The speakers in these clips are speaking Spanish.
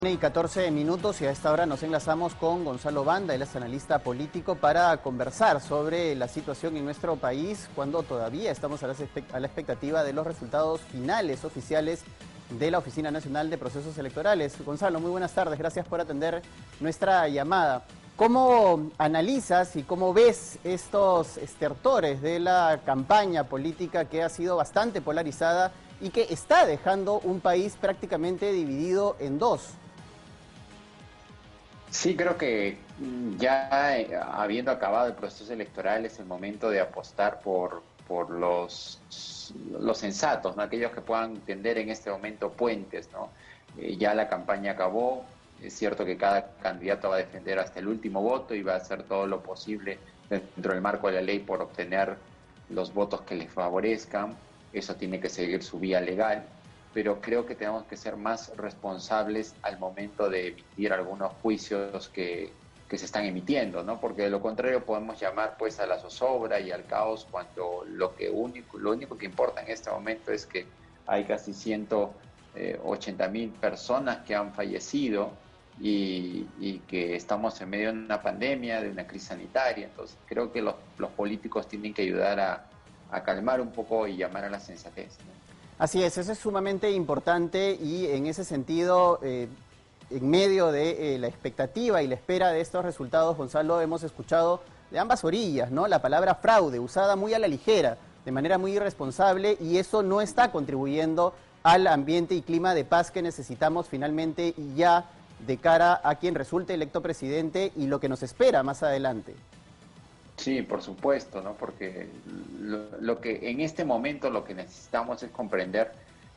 Y 14 minutos y a esta hora nos enlazamos con Gonzalo Banda, él es analista político, para conversar sobre la situación en nuestro país cuando todavía estamos a la expectativa de los resultados finales oficiales de la Oficina Nacional de Procesos Electorales. Gonzalo, muy buenas tardes, gracias por atender nuestra llamada. ¿Cómo analizas y cómo ves estos estertores de la campaña política que ha sido bastante polarizada y que está dejando un país prácticamente dividido en dos? Sí, creo que ya habiendo acabado el proceso electoral es el momento de apostar por los sensatos, ¿no? Aquellos que puedan tender en este momento puentes, ¿no? Ya la campaña acabó, es cierto que cada candidato va a defender hasta el último voto y va a hacer todo lo posible dentro del marco de la ley por obtener los votos que les favorezcan, eso tiene que seguir su vía legal, pero creo que tenemos que ser más responsables al momento de emitir algunos juicios que se están emitiendo, ¿no? Porque de lo contrario podemos llamar pues a la zozobra y al caos cuando lo único que importa en este momento es que hay casi 180.000 personas que han fallecido y que estamos en medio de una pandemia, de una crisis sanitaria. Entonces creo que los políticos tienen que ayudar a calmar un poco y llamar a la sensatez, ¿no? Así es, eso es sumamente importante y en ese sentido, en medio de la expectativa y la espera de estos resultados, Gonzalo, hemos escuchado de ambas orillas, ¿no? La palabra fraude, usada muy a la ligera, de manera muy irresponsable, y eso no está contribuyendo al ambiente y clima de paz que necesitamos finalmente y ya de cara a quien resulte electo presidente y lo que nos espera más adelante. Sí, por supuesto, ¿no? Porque lo que en este momento lo que necesitamos es comprender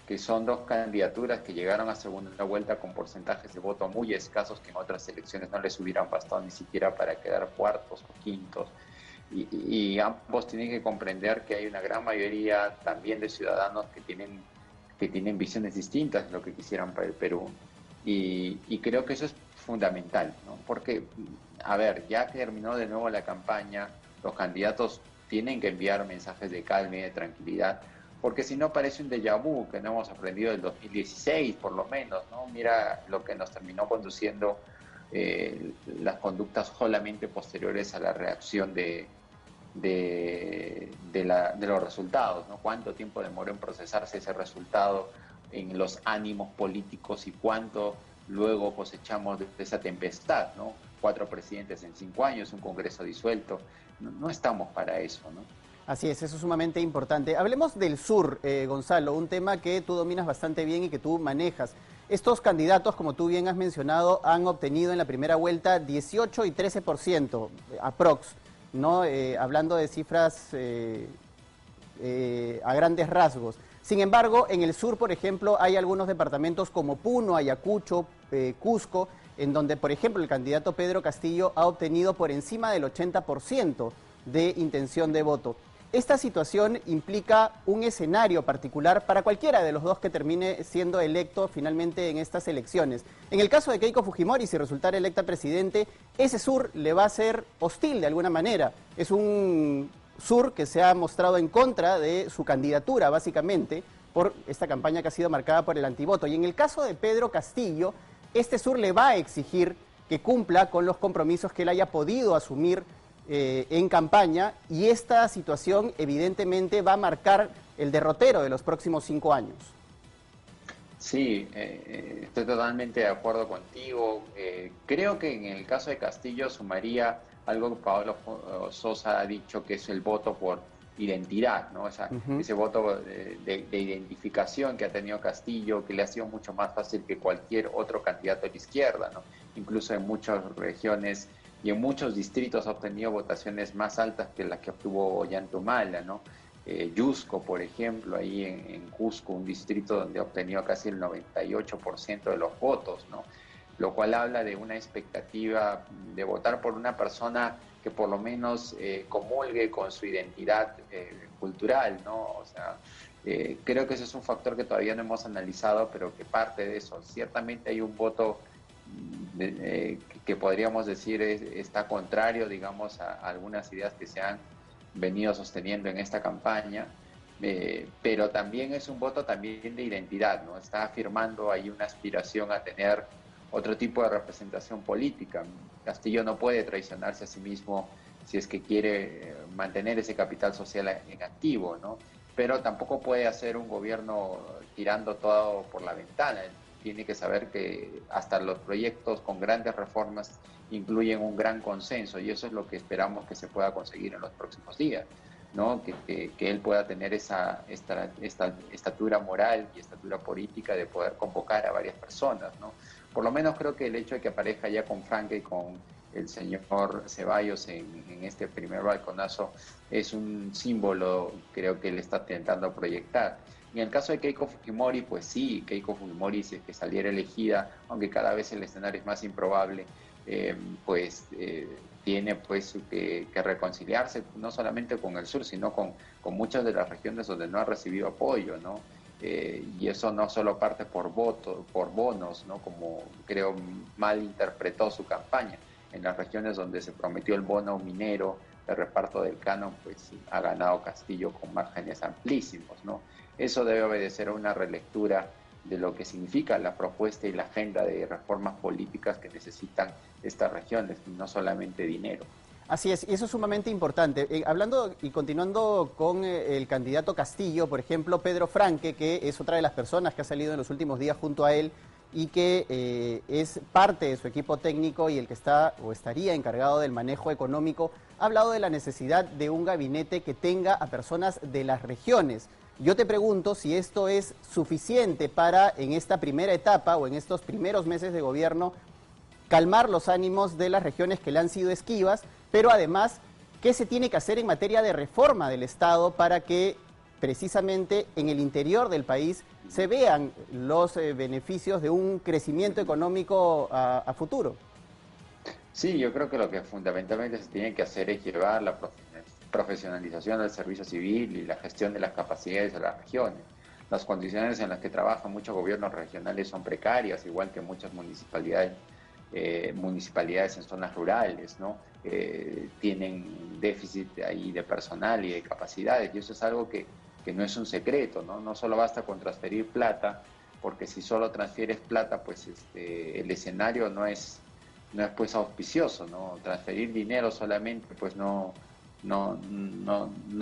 que son dos candidaturas que llegaron a segunda vuelta con porcentajes de voto muy escasos que en otras elecciones no les hubieran bastado ni siquiera para quedar cuartos o quintos. Y ambos tienen que comprender que hay una gran mayoría también de ciudadanos que tienen visiones distintas de lo que quisieran para el Perú. Y creo que eso es fundamental, ¿no? Porque, a ver, ya que terminó de nuevo la campaña, los candidatos tienen que enviar mensajes de calma y de tranquilidad, porque si no parece un déjà vu que no hemos aprendido del 2016, por lo menos, ¿no? Mira lo que nos terminó conduciendo las conductas solamente posteriores a la reacción de los resultados, ¿no? ¿Cuánto tiempo demoró en procesarse ese resultado en los ánimos políticos y cuánto luego cosechamos de esa tempestad, ¿no? 4 presidentes en 5 años, un Congreso disuelto. No estamos para eso, ¿no? Así es, eso es sumamente importante. Hablemos del sur, Gonzalo, un tema que tú dominas bastante bien y que tú manejas. Estos candidatos, como tú bien has mencionado, han obtenido en la primera vuelta 18 y 13%, aprox, ¿no? Hablando de cifras a grandes rasgos. Sin embargo, en el sur, por ejemplo, hay algunos departamentos como Puno, Ayacucho, Cusco, en donde, por ejemplo, el candidato Pedro Castillo ha obtenido por encima del 80% de intención de voto. Esta situación implica un escenario particular para cualquiera de los dos que termine siendo electo finalmente en estas elecciones. En el caso de Keiko Fujimori, si resultara electa presidente, ese sur le va a ser hostil de alguna manera. Es un sur que se ha mostrado en contra de su candidatura, básicamente, por esta campaña que ha sido marcada por el antivoto. Y en el caso de Pedro Castillo, este sur le va a exigir que cumpla con los compromisos que él haya podido asumir en campaña, y esta situación evidentemente va a marcar el derrotero de los próximos 5 años. Sí, estoy totalmente de acuerdo contigo. Creo que en el caso de Castillo sumaría algo que Pablo Sosa ha dicho, que es el voto por identidad, ¿no? O sea, ese voto de identificación que ha tenido Castillo, que le ha sido mucho más fácil que cualquier otro candidato de la izquierda, ¿no? Incluso en muchas regiones y en muchos distritos ha obtenido votaciones más altas que las que obtuvo Ollanta, ¿no? Yusco, por ejemplo, ahí en Cusco, un distrito donde ha obtenido casi el 98% de los votos, ¿no? Lo cual habla de una expectativa de votar por una persona que por lo menos comulgue con su identidad cultural, ¿no? O sea, creo que ese es un factor que todavía no hemos analizado, pero que parte de eso. Ciertamente hay un voto que podríamos decir está contrario, digamos, a algunas ideas que se han venido sosteniendo en esta campaña, pero también es un voto también de identidad, ¿no? Está afirmando ahí una aspiración a tener otro tipo de representación política. Castillo no puede traicionarse a sí mismo si es que quiere mantener ese capital social en activo, ¿no? Pero tampoco puede hacer un gobierno tirando todo por la ventana. Tiene que saber que hasta los proyectos con grandes reformas incluyen un gran consenso, y eso es lo que esperamos que se pueda conseguir en los próximos días, ¿no? Que él pueda tener esa estatura moral y estatura política de poder convocar a varias personas, ¿no? Por lo menos creo que el hecho de que aparezca ya con Franca y con el señor Ceballos en este primer balconazo es un símbolo, creo que él está intentando proyectar. En el caso de Keiko Fujimori, pues sí, Keiko Fujimori, si es que saliera elegida, aunque cada vez el escenario es más improbable, tiene pues que reconciliarse no solamente con el sur, sino con muchas de las regiones donde no ha recibido apoyo, ¿no? Y eso no solo parte por votos, por bonos, ¿no? Como creo mal interpretó su campaña. En las regiones donde se prometió el bono minero, el reparto del canon, pues ha ganado Castillo con márgenes amplísimos, ¿no? Eso debe obedecer a una relectura de lo que significa la propuesta y la agenda de reformas políticas que necesitan estas regiones, y no solamente dinero. Así es, y eso es sumamente importante. Hablando y continuando con el candidato Castillo, por ejemplo, Pedro Franque, que es otra de las personas que ha salido en los últimos días junto a él y que es parte de su equipo técnico y el que está o estaría encargado del manejo económico, ha hablado de la necesidad de un gabinete que tenga a personas de las regiones. Yo te pregunto si esto es suficiente para, en esta primera etapa o en estos primeros meses de gobierno, calmar los ánimos de las regiones que le han sido esquivas, pero además, ¿qué se tiene que hacer en materia de reforma del Estado para que precisamente en el interior del país se vean los beneficios de un crecimiento económico a futuro? Sí, yo creo que lo que fundamentalmente se tiene que hacer es llevar la profesionalización del servicio civil y la gestión de las capacidades de las regiones. Las condiciones en las que trabajan muchos gobiernos regionales son precarias, igual que muchas municipalidades en zonas rurales, ¿no? Tienen déficit ahí de personal y de capacidades, y eso es algo que no es un secreto, ¿no? No solo basta con transferir plata, porque si solo transfieres plata, pues el escenario no es pues auspicioso, ¿no? Transferir dinero solamente pues no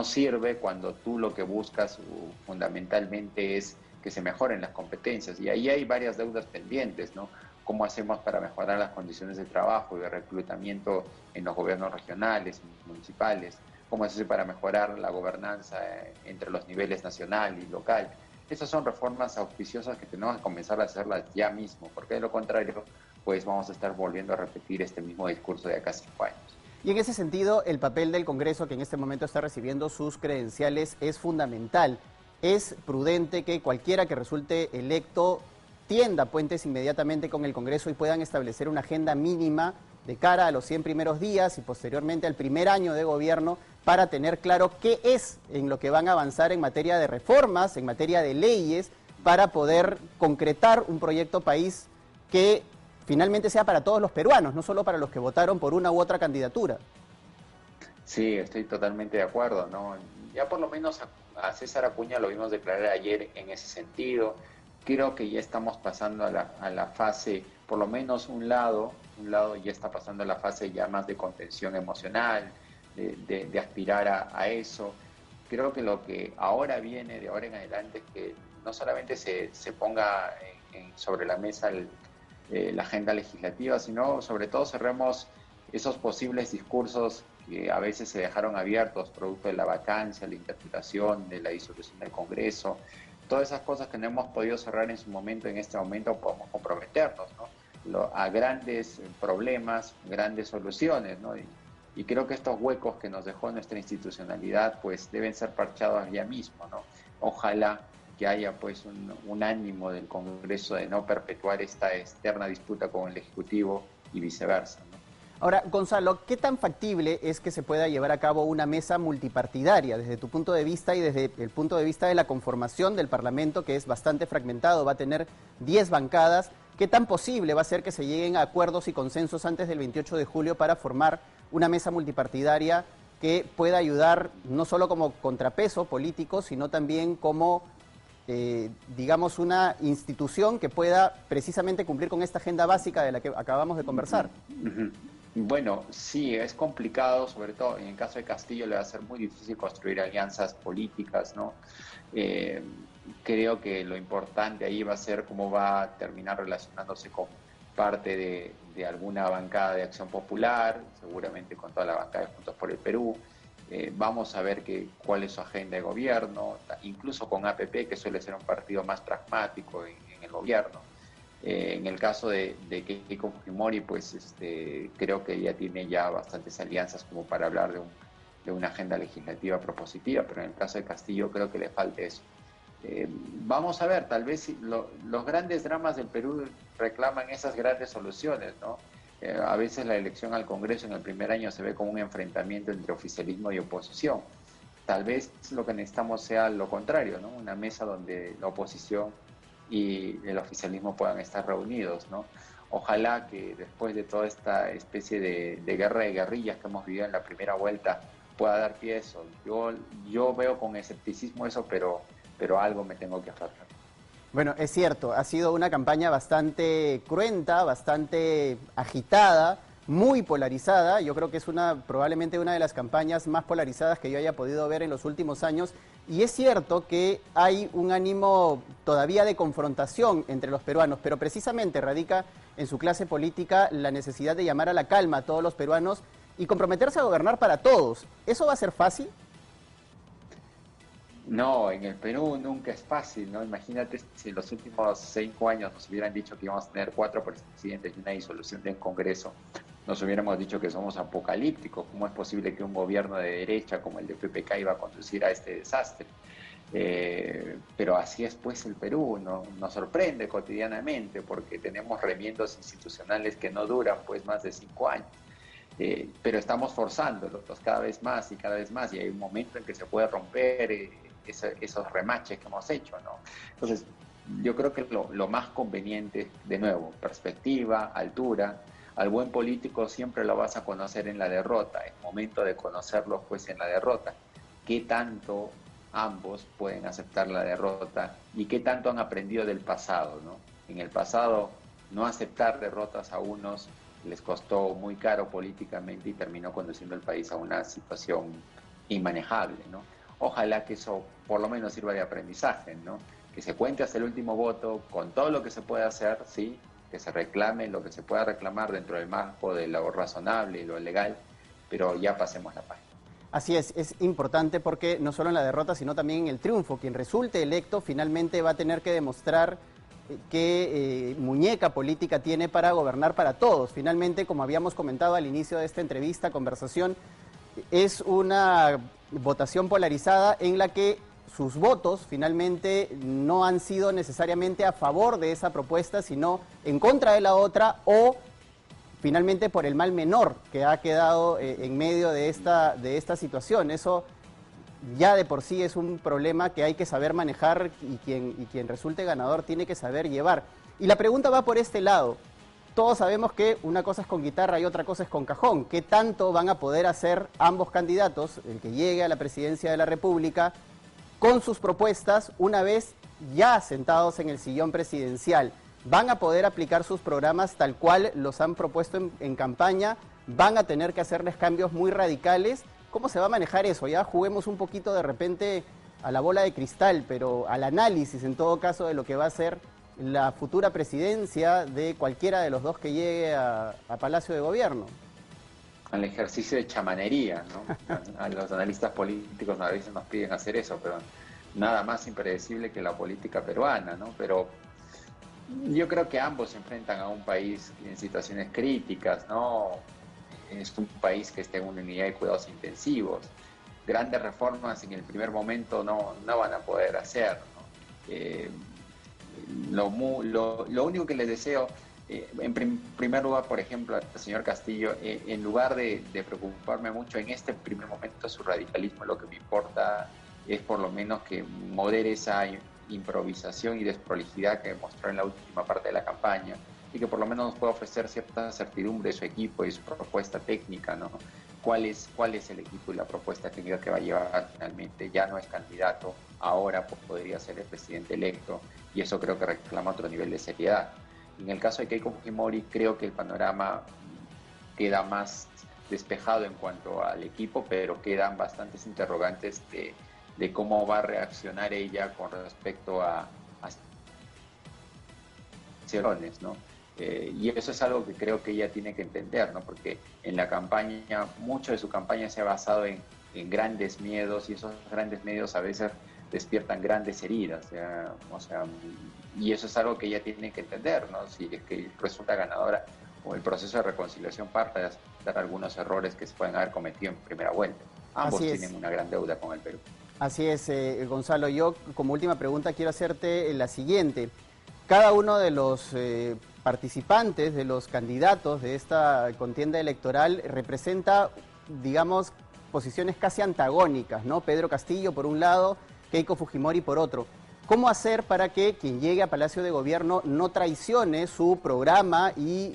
sirve cuando tú lo que buscas fundamentalmente es que se mejoren las competencias, y ahí hay varias deudas pendientes, ¿no? ¿Cómo hacemos para mejorar las condiciones de trabajo y de reclutamiento en los gobiernos regionales, municipales? ¿Cómo hacer para mejorar la gobernanza entre los niveles nacional y local? Esas son reformas auspiciosas que tenemos que comenzar a hacerlas ya mismo, porque de lo contrario, pues vamos a estar volviendo a repetir este mismo discurso de acá 5 años. Y en ese sentido, el papel del Congreso, que en este momento está recibiendo sus credenciales, es fundamental. Es prudente que cualquiera que resulte electo tienda puentes inmediatamente con el Congreso y puedan establecer una agenda mínima de cara a los 100 primeros días y posteriormente al primer año de gobierno para tener claro qué es en lo que van a avanzar en materia de reformas, en materia de leyes, para poder concretar un proyecto país que finalmente sea para todos los peruanos, no solo para los que votaron por una u otra candidatura. Sí, estoy totalmente de acuerdo, ¿no? Ya por lo menos a César Acuña lo vimos declarar ayer en ese sentido. Creo que ya estamos pasando a la fase, por lo menos un lado ya está pasando a la fase ya más de contención emocional, de aspirar a eso. Creo que lo que ahora viene, de ahora en adelante, es que no solamente se ponga sobre la mesa la agenda legislativa, sino sobre todo cerremos esos posibles discursos que a veces se dejaron abiertos producto de la vacancia, la interpretación, de la disolución del Congreso. Todas esas cosas que no hemos podido cerrar en su momento, en este momento podemos comprometernos, ¿no? A grandes problemas, grandes soluciones, ¿no? Y creo que estos huecos que nos dejó nuestra institucionalidad pues deben ser parchados ya mismo, ¿no? Ojalá que haya pues un ánimo del Congreso de no perpetuar esta externa disputa con el Ejecutivo y viceversa, ¿no? Ahora, Gonzalo, ¿qué tan factible es que se pueda llevar a cabo una mesa multipartidaria desde tu punto de vista y desde el punto de vista de la conformación del Parlamento, que es bastante fragmentado, va a tener 10 bancadas? ¿Qué tan posible va a ser que se lleguen a acuerdos y consensos antes del 28 de julio para formar una mesa multipartidaria que pueda ayudar no solo como contrapeso político, sino también como digamos, una institución que pueda precisamente cumplir con esta agenda básica de la que acabamos de conversar. Bueno, sí, es complicado, sobre todo en el caso de Castillo le va a ser muy difícil construir alianzas políticas, ¿no? Creo que lo importante ahí va a ser cómo va a terminar relacionándose con parte de alguna bancada de Acción Popular, seguramente con toda la bancada de Juntos por el Perú. Vamos a ver cuál es su agenda de gobierno, incluso con APP, que suele ser un partido más pragmático en el gobierno. En el caso de Keiko Fujimori, pues creo que ella tiene ya bastantes alianzas como para hablar de una agenda legislativa propositiva, pero en el caso de Castillo creo que le falta eso. Vamos a ver, tal vez los grandes dramas del Perú reclaman esas grandes soluciones, ¿no? A veces la elección al Congreso en el primer año se ve como un enfrentamiento entre oficialismo y oposición. Tal vez lo que necesitamos sea lo contrario, ¿no? Una mesa donde la oposición y el oficialismo puedan estar reunidos, ¿no? Ojalá que después de toda esta especie de guerra de guerrillas que hemos vivido en la primera vuelta pueda dar pie a eso. Yo veo con escepticismo eso, pero algo me tengo que aferrar. Bueno, es cierto, ha sido una campaña bastante cruenta, bastante agitada, muy polarizada. Yo creo que es probablemente una de las campañas más polarizadas que yo haya podido ver en los últimos años. Y es cierto que hay un ánimo todavía de confrontación entre los peruanos, pero precisamente radica en su clase política la necesidad de llamar a la calma a todos los peruanos y comprometerse a gobernar para todos. ¿Eso va a ser fácil? No, en el Perú nunca es fácil, ¿no? Imagínate si en los últimos 5 años nos hubieran dicho que íbamos a tener 4 presidentes y una disolución del Congreso, nos hubiéramos dicho que somos apocalípticos. ¿Cómo es posible que un gobierno de derecha como el de PPK iba a conducir a este desastre? Pero así es pues el Perú, ¿no? Nos sorprende cotidianamente porque tenemos remiendos institucionales que no duran pues más de 5 años. Pero estamos forzándolos cada vez más y hay un momento en que se puede romper esos remaches que hemos hecho, ¿no? Entonces, yo creo que lo más conveniente, de nuevo, perspectiva, altura. Al buen político siempre lo vas a conocer en la derrota, es momento de conocerlo pues en la derrota. ¿Qué tanto ambos pueden aceptar la derrota y qué tanto han aprendido del pasado, ¿no? En el pasado, no aceptar derrotas a unos les costó muy caro políticamente y terminó conduciendo el país a una situación inmanejable, ¿no? Ojalá que eso por lo menos sirva de aprendizaje, ¿no? Que se cuente hasta el último voto con todo lo que se puede hacer, sí, que se reclame lo que se pueda reclamar dentro del marco de lo razonable y lo legal, pero ya pasemos la página. Así es importante porque no solo en la derrota, sino también en el triunfo. Quien resulte electo finalmente va a tener que demostrar qué muñeca política tiene para gobernar para todos. Finalmente, como habíamos comentado al inicio de esta conversación, es una votación polarizada en la que sus votos finalmente no han sido necesariamente a favor de esa propuesta, sino en contra de la otra o finalmente por el mal menor que ha quedado en medio de esta situación. Eso ya de por sí es un problema que hay que saber manejar y quien resulte ganador tiene que saber llevar. Y la pregunta va por este lado. Todos sabemos que una cosa es con guitarra y otra cosa es con cajón. ¿Qué tanto van a poder hacer ambos candidatos, el que llegue a la presidencia de la República, con sus propuestas una vez ya sentados en el sillón presidencial? ¿Van a poder aplicar sus programas tal cual los han propuesto en campaña? ¿Van a tener que hacerles cambios muy radicales? ¿Cómo se va a manejar eso? Ya juguemos un poquito de repente a la bola de cristal, pero al análisis en todo caso de lo que va a ser la futura presidencia de cualquiera de los dos que llegue a Palacio de Gobierno. Al ejercicio de chamanería, ¿no? A los analistas políticos a veces nos piden hacer eso, pero nada más impredecible que la política peruana, ¿no? Pero yo creo que ambos se enfrentan a un país en situaciones críticas, ¿no? Es un país que está en una unidad de cuidados intensivos. Grandes reformas en el primer momento no van a poder hacer, ¿no? Lo único que les deseo, en primer lugar, por ejemplo, al señor Castillo, en lugar de preocuparme mucho en este primer momento su radicalismo, lo que me importa es por lo menos que modere esa improvisación y desprolijidad que mostró en la última parte de la campaña, y que por lo menos nos pueda ofrecer cierta certidumbre de su equipo y su propuesta técnica, ¿no? ¿Cuál es el equipo y la propuesta técnica que va a llevar finalmente? Ya no es candidato, ahora pues, podría ser el presidente electo, y eso creo que reclama otro nivel de seriedad. En el caso de Keiko Fujimori, creo que el panorama queda más despejado en cuanto al equipo, pero quedan bastantes interrogantes de cómo va a reaccionar ella con respecto a acciones, ¿no? Y eso es algo que creo que ella tiene que entender, ¿no? Porque en la campaña, mucho de su campaña se ha basado en grandes miedos, y esos grandes miedos a veces despiertan grandes heridas, ¿ya? O sea, y eso es algo que ella tiene que entender, ¿no? Si es que resulta ganadora o el proceso de reconciliación parte de aceptar algunos errores que se pueden haber cometido en primera vuelta. Ambos tienen una gran deuda con el Perú. Así es, Gonzalo. Yo como última pregunta quiero hacerte la siguiente. Cada uno de los participantes, de los candidatos de esta contienda electoral representa, digamos, posiciones casi antagónicas, ¿no? Pedro Castillo por un lado, Keiko Fujimori por otro. ¿Cómo hacer para que quien llegue a Palacio de Gobierno no traicione su programa y,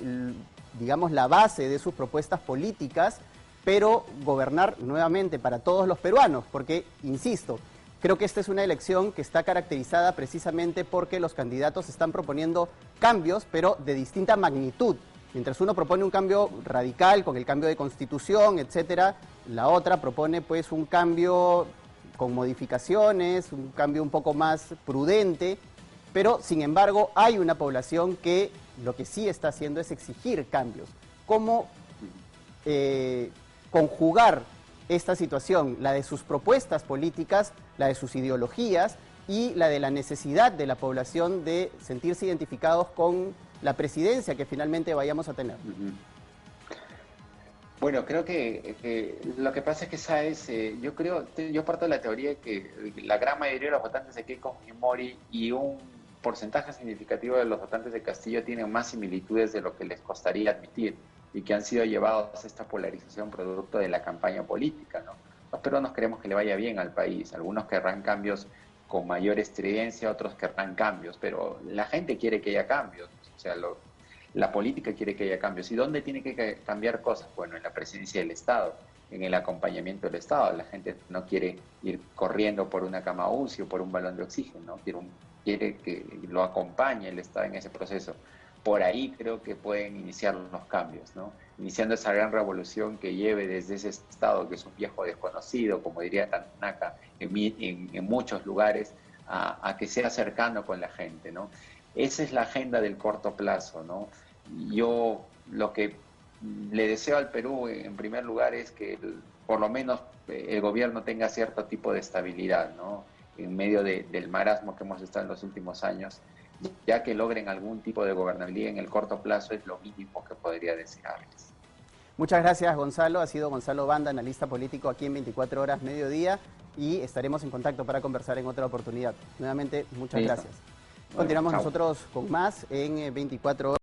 digamos, la base de sus propuestas políticas, pero gobernar nuevamente para todos los peruanos? Porque, insisto, creo que esta es una elección que está caracterizada precisamente porque los candidatos están proponiendo cambios, pero de distinta magnitud. Mientras uno propone un cambio radical con el cambio de constitución, etcétera, la otra propone pues un cambio con modificaciones, un cambio un poco más prudente, pero sin embargo hay una población que lo que sí está haciendo es exigir cambios. ¿Cómo conjugar esta situación, la de sus propuestas políticas, la de sus ideologías y la de la necesidad de la población de sentirse identificados con la presidencia que finalmente vayamos a tener? Bueno, creo que lo que pasa es que, ¿sabes? Yo parto de la teoría de que la gran mayoría de los votantes de Keiko Fujimori y un porcentaje significativo de los votantes de Castillo tienen más similitudes de lo que les costaría admitir, y que han sido llevados a esta polarización producto de la campaña política, ¿no? Los peruanos queremos que le vaya bien al país, algunos querrán cambios con mayor estridencia, otros querrán cambios, pero la gente quiere que haya cambios, o sea, la política quiere que haya cambios. ¿Y dónde tiene que cambiar cosas? Bueno, en la presidencia del Estado, en el acompañamiento del Estado. La gente no quiere ir corriendo por una cama UCI o por un balón de oxígeno, ¿no? Quiere que lo acompañe el Estado en ese proceso. Por ahí creo que pueden iniciar los cambios, ¿no? Iniciando esa gran revolución que lleve desde ese Estado, que es un viejo desconocido, como diría Tanaka, en muchos lugares, a que sea cercano con la gente, ¿no? Esa es la agenda del corto plazo, ¿no? Yo lo que le deseo al Perú, en primer lugar, es que por lo menos el gobierno tenga cierto tipo de estabilidad, ¿no? En medio del marasmo que hemos estado en los últimos años, ya que logren algún tipo de gobernabilidad en el corto plazo es lo mínimo que podría desearles. Muchas gracias, Gonzalo. Ha sido Gonzalo Banda, analista político aquí en 24 Horas Mediodía, y estaremos en contacto para conversar en otra oportunidad. Nuevamente, muchas gracias. Continuamos nosotros con más en 24 Horas.